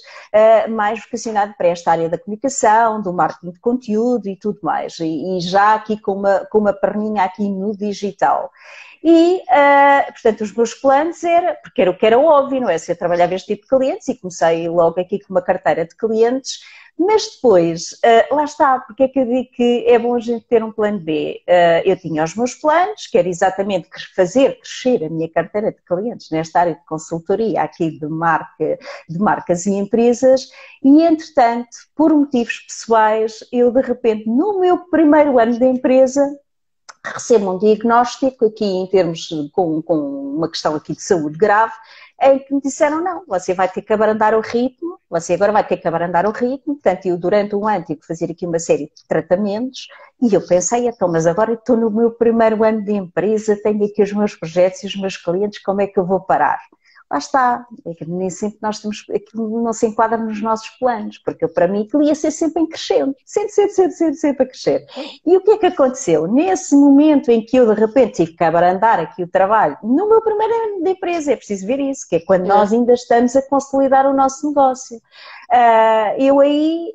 mais vocacionado para esta área da comunicação, do marketing de conteúdo e tudo mais. E já aqui com uma perninha aqui no digital. E, portanto, os meus planos porque era o que era óbvio, não é? Se eu trabalhava este tipo de clientes e comecei logo aqui com uma carteira de clientes, mas depois, lá está, porque é que eu digo que é bom a gente ter um plano B? Eu tinha os meus planos, que era exatamente fazer crescer a minha carteira de clientes nesta área de consultoria aqui de marcas e empresas, e entretanto, por motivos pessoais, eu de repente, no meu primeiro ano de empresa, recebo um diagnóstico aqui em termos com uma questão aqui de saúde grave, em que me disseram, não, você vai ter que abrandar o ritmo, você agora vai ter que abrandar o ritmo, portanto eu durante um ano tive que fazer aqui uma série de tratamentos e eu pensei, então, mas agora estou no meu primeiro ano de empresa, tenho aqui os meus projetos e os meus clientes, como é que eu vou parar? Lá está, é que nem sempre nós temos, aquilo não se enquadra nos nossos planos, porque eu, para mim aquilo ia ser sempre em crescendo, sempre a crescer. E o que é que aconteceu? Nesse momento em que eu de repente tive que abrandar aqui o trabalho, no meu primeiro ano de empresa, é preciso ver isso, que é quando nós ainda estamos a consolidar o nosso negócio. Eu aí,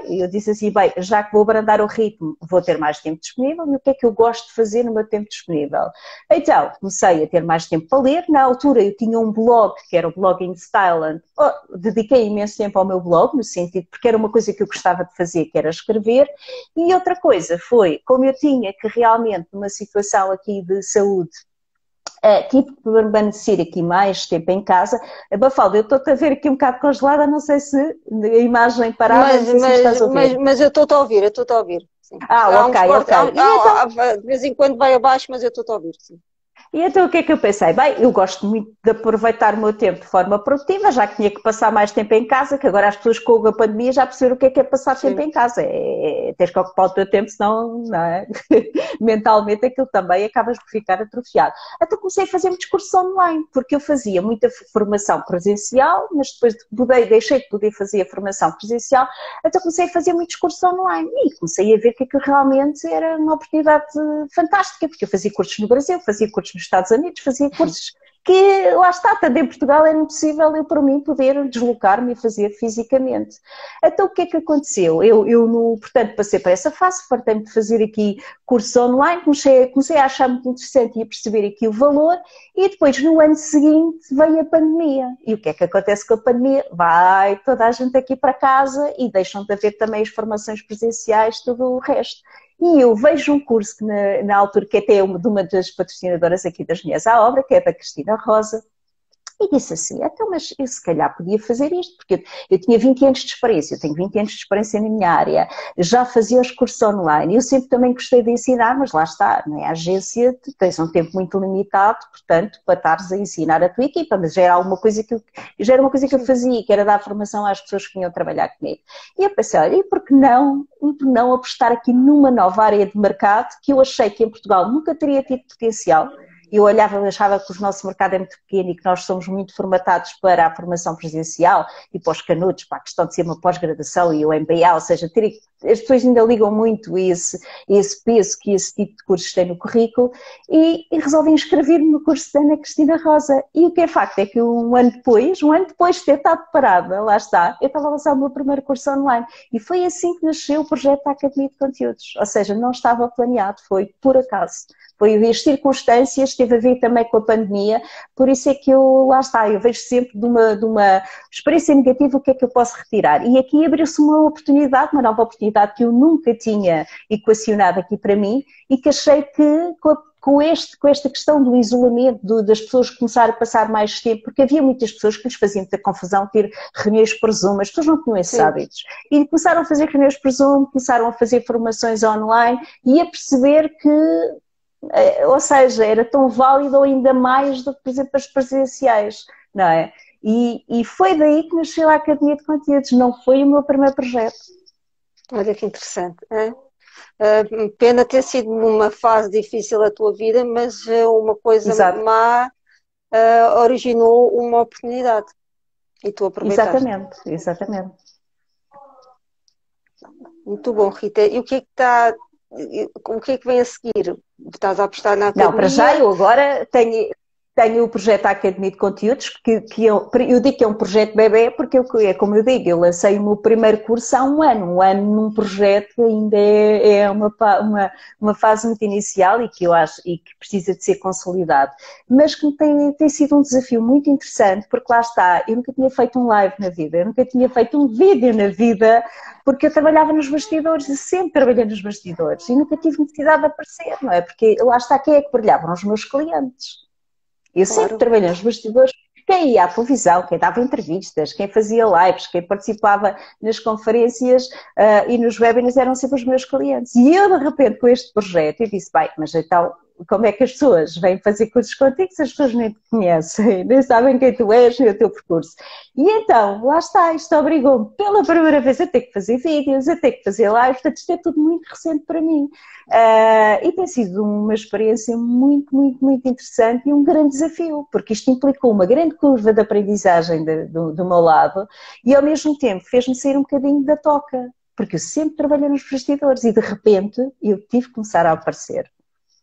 eu disse assim, bem, já que vou abrandar o ritmo, vou ter mais tempo disponível, e o que é que eu gosto de fazer no meu tempo disponível? Então, comecei a ter mais tempo para ler, na altura eu tinha um blog, que era o Blogging Style, dediquei imenso tempo ao meu blog, no sentido, porque era uma coisa que eu gostava de fazer, que era escrever, e outra coisa foi, como eu tinha que realmente, numa situação aqui de saúde, tive que permanecer aqui mais tempo em casa. Mafalda, eu estou-te a ver aqui um bocado congelada, não sei se a imagem parada, não sei se me estás a ouvir. Mas eu estou-te a ouvir, eu estou-te a ouvir. Sim. Ok. De vez em quando vai abaixo, mas eu estou-te a ouvir, sim. E então o que é que eu pensei? Bem, eu gosto muito de aproveitar o meu tempo de forma produtiva, já que tinha que passar mais tempo em casa, que agora as pessoas com a pandemia já perceberam o que é passar tempo em casa. Tens que ocupar o teu tempo, senão, não é? Mentalmente aquilo também acabas por ficar atrofiado. Então comecei a fazer muitos cursos online, porque eu fazia muita formação presencial, mas depois deixei de poder fazer a formação presencial, então comecei a fazer muitos cursos online e comecei a ver que aquilo realmente era uma oportunidade fantástica, porque eu fazia cursos no Brasil, fazia cursos nos Estados Unidos, fazia cursos que, lá está, tanto em Portugal era impossível eu, para mim, poder deslocar-me e fazer fisicamente. Então, o que é que aconteceu? Portanto, passei para essa fase, fartei-me de fazer aqui cursos online, comecei a achar muito interessante e a perceber aqui o valor, e depois, no ano seguinte, veio a pandemia. E o que é que acontece com a pandemia? Vai toda a gente aqui para casa e deixam de haver também as formações presenciais, tudo o resto. E eu vejo um curso que na altura, que até é de uma das patrocinadoras aqui das Mulheres à Obra, que é da Cristina Rosa, e disse assim, então, mas eu se calhar podia fazer isto, porque eu tinha 20 anos de experiência, eu tenho 20 anos de experiência na minha área, já fazia os cursos online, eu sempre também gostei de ensinar, mas lá está, não é? A agência tens um tempo muito limitado, portanto, para estares a ensinar a tua equipa, mas já era uma coisa que eu fazia, que era dar formação às pessoas que vinham trabalhar comigo. E eu pensei, olha, e por que não apostar aqui numa nova área de mercado que eu achei que em Portugal nunca teria tido potencial. Eu achava que o nosso mercado é muito pequeno e que nós somos muito formatados para a formação presencial e para os canudos, para a questão de ser uma pós-graduação e o MBA, ou seja, as pessoas ainda ligam muito esse peso que esse tipo de cursos tem no currículo e resolvi inscrever-me no curso da Ana Cristina Rosa. E o que é facto é que um ano depois de ter estado parada, lá está, eu estava a lançar o meu primeiro curso online e foi assim que nasceu o projeto da Academia de Conteúdos, ou seja, não estava planeado, foi por acaso. Foi as circunstâncias, teve a ver também com a pandemia, por isso é que eu vejo sempre de uma experiência negativa o que é que eu posso retirar. E aqui abriu-se uma nova oportunidade que eu nunca tinha equacionado aqui para mim e que achei que com esta questão do isolamento, das pessoas começarem a passar mais tempo, porque havia muitas pessoas que lhes faziam muita confusão ter reuniões por Zoom, as pessoas não tinham esses hábitos. E começaram a fazer reuniões por Zoom, começaram a fazer formações online e a perceber que, ou seja, era tão válido ou ainda mais do que, por exemplo, as presenciais, não é? E foi daí que nasceu a Academia de Conteúdos, não foi o meu primeiro projeto. Olha que interessante, é? Pena ter sido numa fase difícil da tua vida, mas uma coisa Exato. má originou uma oportunidade e tu aproveitaste. Exatamente. Muito bom, Rita. E o que é que vem a seguir? Estás a apostar na academia? Não, para já eu agora tenho o projeto da Academia de Conteúdos, que eu digo que é um projeto bebé, porque é como eu digo, eu lancei o meu primeiro curso há um ano num projeto ainda é uma fase muito inicial e que eu acho e que precisa de ser consolidado, mas que tem sido um desafio muito interessante, porque lá está, eu nunca tinha feito um live na vida, eu nunca tinha feito um vídeo na vida, porque eu trabalhava nos bastidores e sempre trabalhei nos bastidores e nunca tive necessidade de aparecer, não é? Porque lá está, quem é que brilhavam? Os meus clientes. Eu sempre Claro. trabalhei nos bastidores, quem ia à televisão, quem dava entrevistas, quem fazia lives, quem participava nas conferências e nos webinars eram sempre os meus clientes. E eu, de repente, com este projeto, eu disse, bem, mas então, como é que as pessoas vêm fazer cursos contigo se as pessoas nem te conhecem, nem sabem quem tu és nem o teu percurso? E então, lá está, isto obrigou-me pela primeira vez a ter que fazer vídeos, a ter que fazer lives, portanto isto é tudo muito recente para mim. E tem sido uma experiência muito, muito, muito interessante e um grande desafio, porque isto implicou uma grande curva de aprendizagem do meu lado e ao mesmo tempo fez-me sair um bocadinho da toca, porque eu sempre trabalhei nos bastidores e de repente eu tive que começar a aparecer.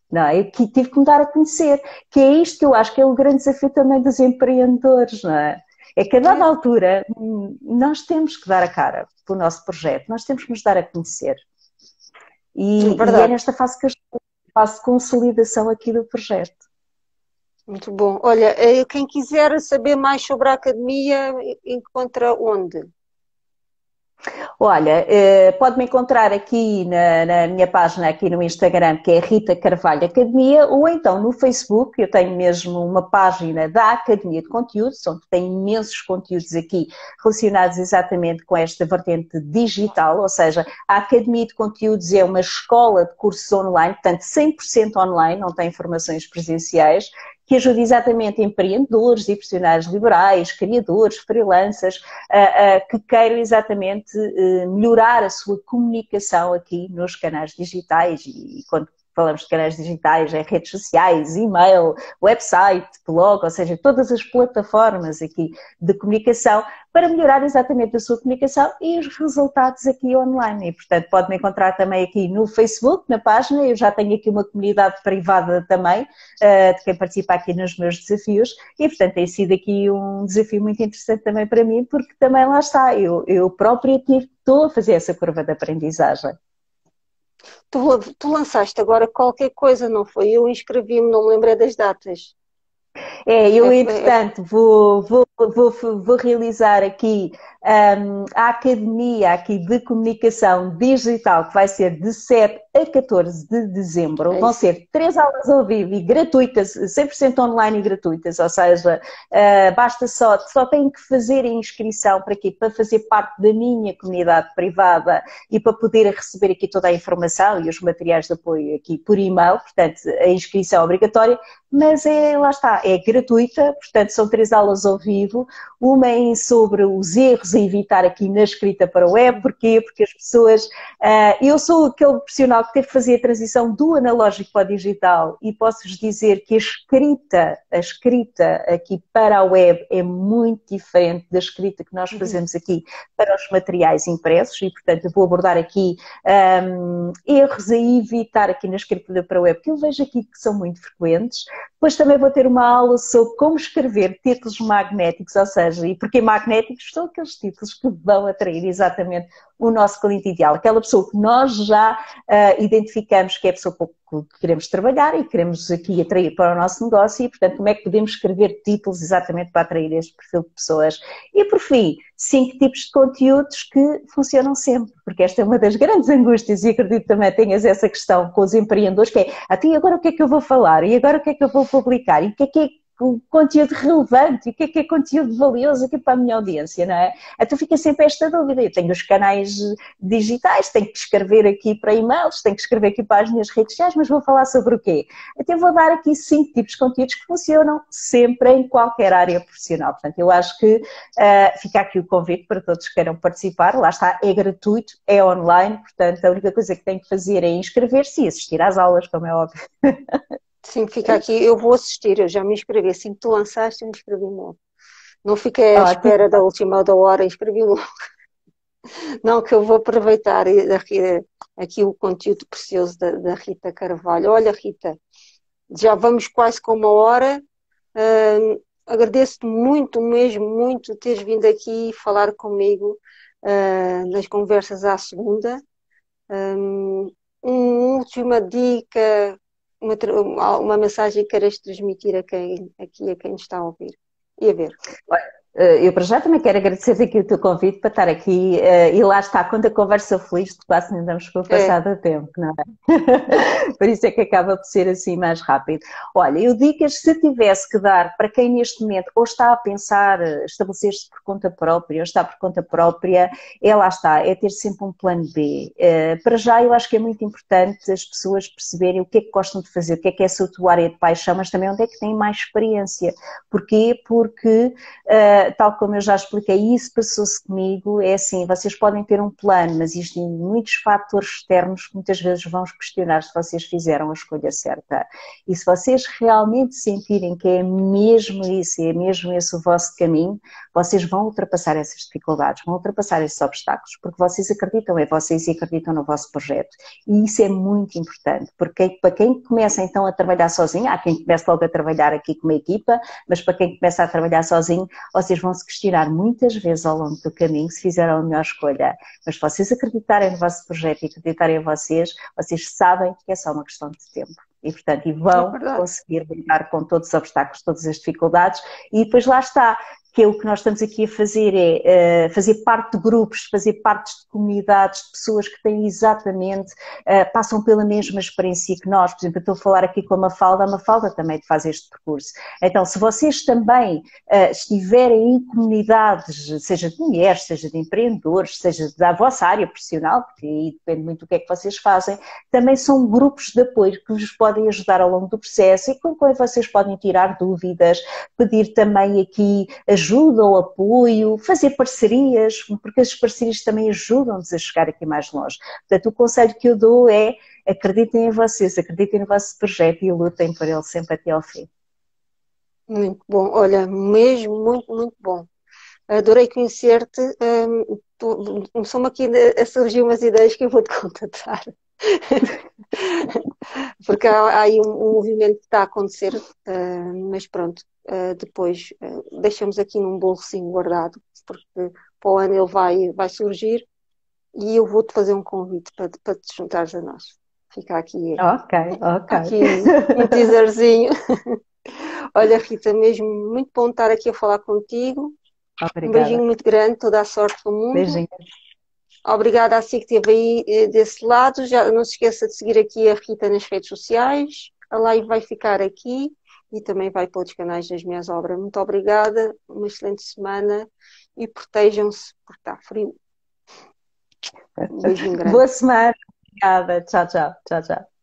Não, eu tive que me dar a conhecer, que é isto que eu acho que é o grande desafio também dos empreendedores, não é? É que a dada altura nós temos que dar a cara pelo nosso projeto, nós temos que nos dar a conhecer. E é Verdade. nesta fase que eu estou, fase de consolidação aqui do projeto. Muito bom. Olha, quem quiser saber mais sobre a academia, encontra onde? Olha, pode-me encontrar aqui na minha página, aqui no Instagram, que é Rita Carvalho Academia, ou então no Facebook, eu tenho mesmo uma página da Academia de Conteúdos, onde tem imensos conteúdos aqui relacionados exatamente com esta vertente digital, ou seja, a Academia de Conteúdos é uma escola de cursos online, portanto 100% online, não tem formações presenciais, que ajuda exatamente empreendedores e profissionais liberais, criadores, freelancers, que queiram exatamente melhorar a sua comunicação aqui nos canais digitais e quando falamos de canais digitais, é redes sociais, e-mail, website, blog, ou seja, todas as plataformas aqui de comunicação para melhorar exatamente a sua comunicação e os resultados aqui online. E, portanto, pode-me encontrar também aqui no Facebook, na página, eu já tenho aqui uma comunidade privada também, de quem participa aqui nos meus desafios e, portanto, tem sido aqui um desafio muito interessante também para mim, porque também lá está, eu própria estou a fazer essa curva de aprendizagem. Tu lançaste agora qualquer coisa, não foi? Eu inscrevi-me, não me lembrei das datas. Eu, entretanto, vou realizar aqui a Academia aqui de Comunicação Digital, que vai ser de 7 a 14 de dezembro. Vão ser 3 aulas ao vivo e gratuitas, 100% online e gratuitas, ou seja, basta só têm que fazer a inscrição para quê? Para fazer parte da minha comunidade privada e para poder receber aqui toda a informação e os materiais de apoio aqui por e-mail, portanto, a inscrição é obrigatória, mas lá está, é gratuita, portanto, são 3 aulas ao vivo, uma é sobre os erros a evitar aqui na escrita para o web, porquê? Porque as pessoas, eu sou aquele profissional que teve que fazer a transição do analógico para o digital e posso-vos dizer que a escrita aqui para a web é muito diferente da escrita que nós fazemos aqui para os materiais impressos e, portanto, eu vou abordar aqui erros a evitar aqui na escrita para a web, que eu vejo aqui que são muito frequentes. Depois também vou ter uma aula sobre como escrever títulos magnéticos, ou seja, e porque magnéticos são aqueles títulos que vão atrair exatamente o nosso cliente ideal, aquela pessoa que nós já identificamos que é a pessoa que queremos trabalhar e queremos aqui atrair para o nosso negócio e, portanto, como é que podemos escrever títulos exatamente para atrair este perfil de pessoas. E, por fim, 5 tipos de conteúdos que funcionam sempre, porque esta é uma das grandes angústias e acredito que também tenhas essa questão com os empreendedores, que é, e agora o que é que eu vou falar? E agora o que é que eu vou publicar? E o que é o conteúdo relevante, e o que é conteúdo valioso aqui para a minha audiência, não é? Então fica sempre esta dúvida, eu tenho os canais digitais, tenho que escrever aqui para e-mails, tenho que escrever aqui para as minhas redes sociais, mas vou falar sobre o quê? Então eu vou dar aqui 5 tipos de conteúdos que funcionam sempre em qualquer área profissional, portanto eu acho que fica aqui o convite para todos que queiram participar, lá está, é gratuito, é online, portanto a única coisa que tem que fazer é inscrever-se e assistir às aulas, como é óbvio. Sim, fica aqui, eu vou assistir, eu já me inscrevi, assim que tu lançaste, eu me inscrevi logo. Não fiquei à espera da última da hora, inscrevi logo. Não, que eu vou aproveitar aqui o conteúdo precioso da Rita Carvalho. Olha, Rita, já vamos quase com 1 hora, Agradeço-te muito, mesmo muito, teres vindo aqui falar comigo nas conversas à segunda. Uma última dica, uma mensagem que queres transmitir a quem está a ouvir e a ver. Eu para já também quero agradecer aqui o teu convite para estar aqui e lá está, quando a conversa fluir, quase nem damos por passado a tempo, não é? Por isso é que acaba por ser assim mais rápido. Olha, eu dicas, se tivesse que dar para quem neste momento ou está a pensar estabelecer-se por conta própria ou está por conta própria, lá está, é ter sempre um plano B. Para já eu acho que é muito importante as pessoas perceberem o que é que gostam de fazer, o que é a sua tua área de paixão, mas também onde é que têm mais experiência. Porquê? Porque tal como eu já expliquei, isso passou-se comigo, é assim, vocês podem ter um plano, mas existem muitos fatores externos que muitas vezes vão questionar se vocês fizeram a escolha certa. E se vocês realmente sentirem que é mesmo isso, é mesmo esse o vosso caminho, vocês vão ultrapassar essas dificuldades, vão ultrapassar esses obstáculos, porque vocês acreditam em vocês e acreditam no vosso projeto. E isso é muito importante, porque para quem começa então a trabalhar sozinho, há quem comece logo a trabalhar aqui com uma equipa, mas para quem começa a trabalhar sozinho, vocês vão se questionar muitas vezes ao longo do caminho se fizeram a melhor escolha. Mas se vocês acreditarem no vosso projeto e acreditarem em vocês sabem que é só uma questão de tempo. E, portanto, vão conseguir lidar com todos os obstáculos, todas as dificuldades, e depois lá está, que é o que nós estamos aqui a fazer, é fazer parte de grupos, fazer parte de comunidades, de pessoas que têm exatamente, passam pela mesma experiência que nós. Por exemplo, eu estou a falar aqui com a Mafalda também faz este percurso. Então, se vocês também estiverem em comunidades, seja de mulheres, seja de empreendedores, seja da vossa área profissional, porque aí depende muito do que é que vocês fazem, também são grupos de apoio que vos podem ajudar ao longo do processo e com quem vocês podem tirar dúvidas, pedir também aqui ajuda ou apoio, fazer parcerias, porque as parcerias também ajudam-nos a chegar aqui mais longe. Portanto, o conselho que eu dou é acreditem em vocês, acreditem no vosso projeto e lutem por ele sempre até ao fim. Muito bom, olha, mesmo muito, muito bom. Adorei conhecer-te. Começou-me aqui a surgir umas ideias que eu vou-te contatar. Porque há aí um movimento que está a acontecer, mas pronto, depois deixamos aqui num bolsinho guardado, porque para o ano ele vai surgir e eu vou-te fazer um convite para te juntares a nós. Fica aqui, Ok. aqui um teaserzinho. Olha, Rita, mesmo muito bom estar aqui a falar contigo. Obrigada. Um beijinho muito grande, toda a sorte do mundo. Beijinho. Obrigada a si que esteve aí desse lado. Já não se esqueça de seguir aqui a Rita nas redes sociais. A live vai ficar aqui e também vai para outros canais das minhas obras. Muito obrigada, uma excelente semana e protejam-se porque está frio. Um beijinho grande. Boa semana. Obrigada. Tchau, tchau. Tchau, tchau.